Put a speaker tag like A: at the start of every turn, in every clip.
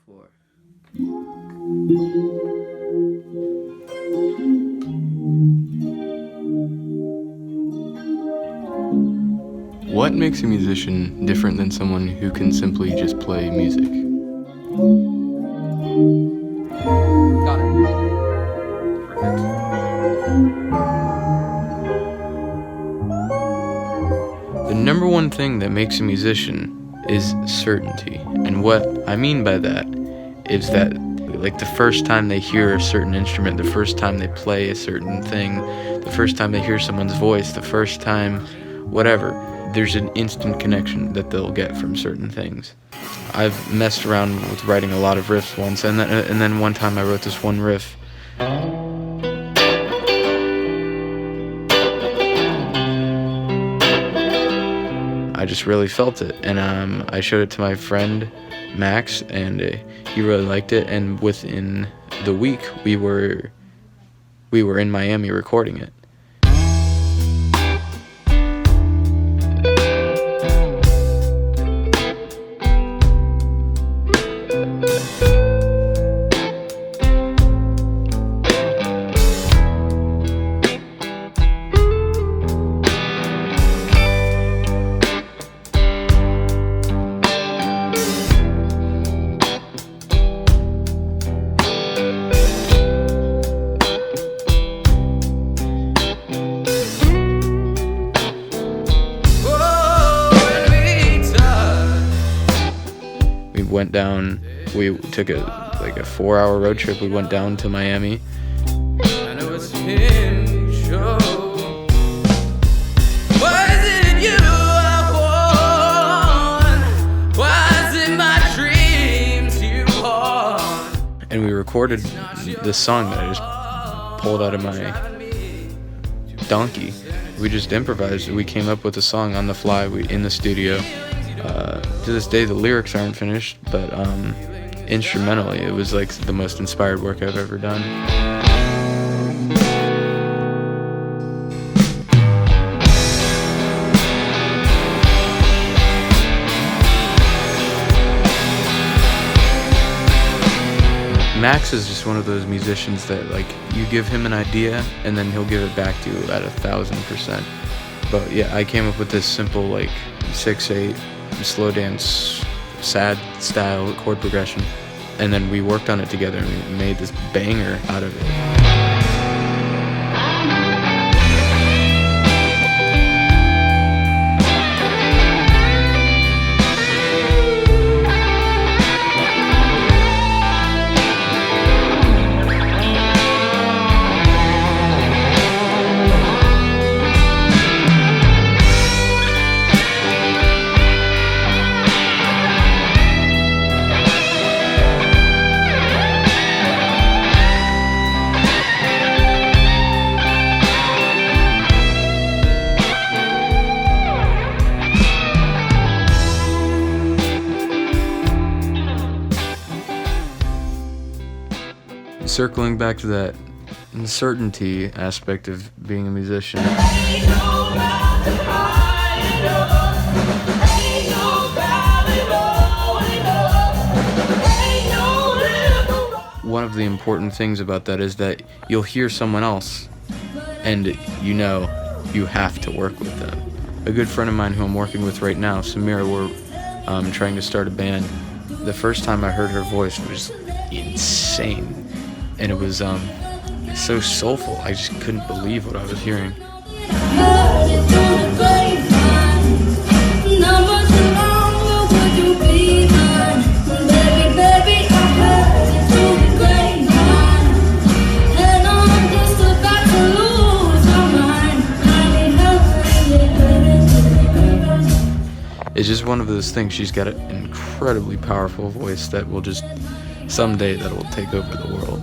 A: 4. What makes a musician different than someone who can simply just play music?
B: Got it. Perfect.
A: The number one thing that makes a musician is certainty. And what I mean by that is that, like, the first time they hear a certain instrument, the first time they play a certain thing, the first time they hear someone's voice, the first time whatever, there's an instant connection that they'll get from certain things. I've messed around with writing a lot of riffs once, and then one time I wrote this one riff. I just really felt it, and I showed it to my friend Max, and he really liked it. And within the week, we were in Miami recording it. We took a 4-hour road trip. We went down to Miami. I know it's him, show. Why is it you I want? Why is it my dreams you want? And we recorded this song that I just pulled out of my donkey. We just improvised. We came up with a song on the fly in the studio. To this day, the lyrics aren't finished, but instrumentally, it was like the most inspired work I've ever done. Max is just one of those musicians that, like, you give him an idea and then he'll give it back to you at 1,000%. But yeah, I came up with this simple, like, 6/8 slow dance, sad style chord progression, and then we worked on it together and we made this banger out of it. Circling back to that uncertainty aspect of being a musician. One of the important things about that is that you'll hear someone else and you know you have to work with them. A good friend of mine who I'm working with right now, Samira, we're trying to start a band. The first time I heard her voice was insane. And it was so soulful. I just couldn't believe what I was hearing. It's just one of those things. She's got an incredibly powerful voice that will just, someday, that will take over the world.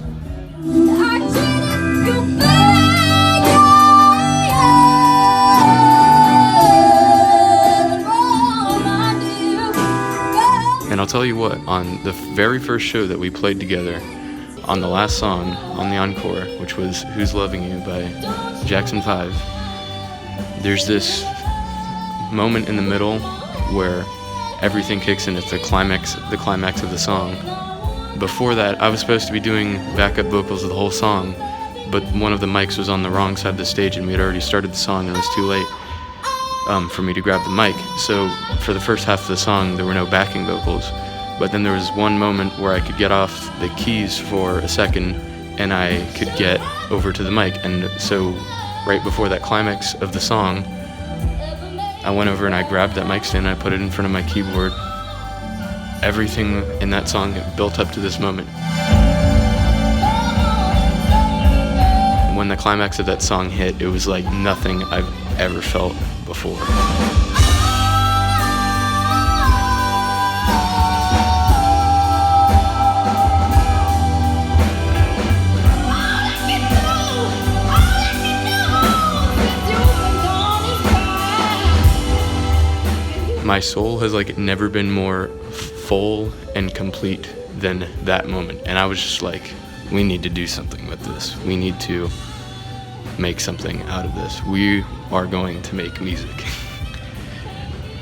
A: And I'll tell you what, on the very first show that we played together, on the last song, on the encore, which was Who's Loving You by Jackson 5, there's this moment in the middle where everything kicks in. It's the climax of the song. before that, I was supposed to be doing backup vocals of the whole song, but one of the mics was on the wrong side of the stage, and we had already started the song, and it was too late for me to grab the mic. So for the first half of the song, there were no backing vocals, but then there was one moment where I could get off the keys for a second, and I could get over to the mic. And so right before that climax of the song, I went over and I grabbed that mic stand and I put it in front of my keyboard. Everything in that song built up to this moment. When the climax of that song hit, it was like nothing I've ever felt before. My soul has like never been more full and complete than that moment. And I was just like, we need to do something with this. We need to make something out of this. We are going to make music.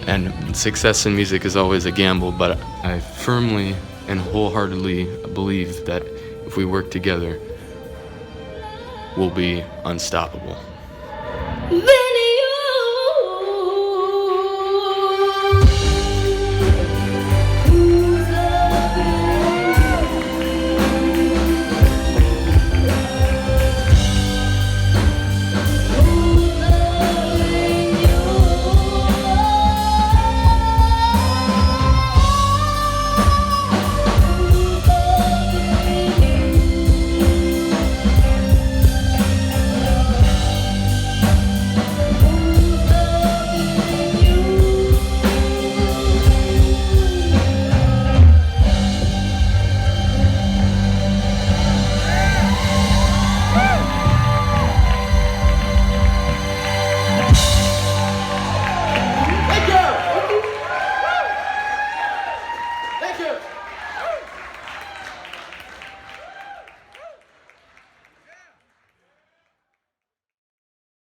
A: And success in music is always a gamble, but I firmly and wholeheartedly believe that if we work together, we'll be unstoppable.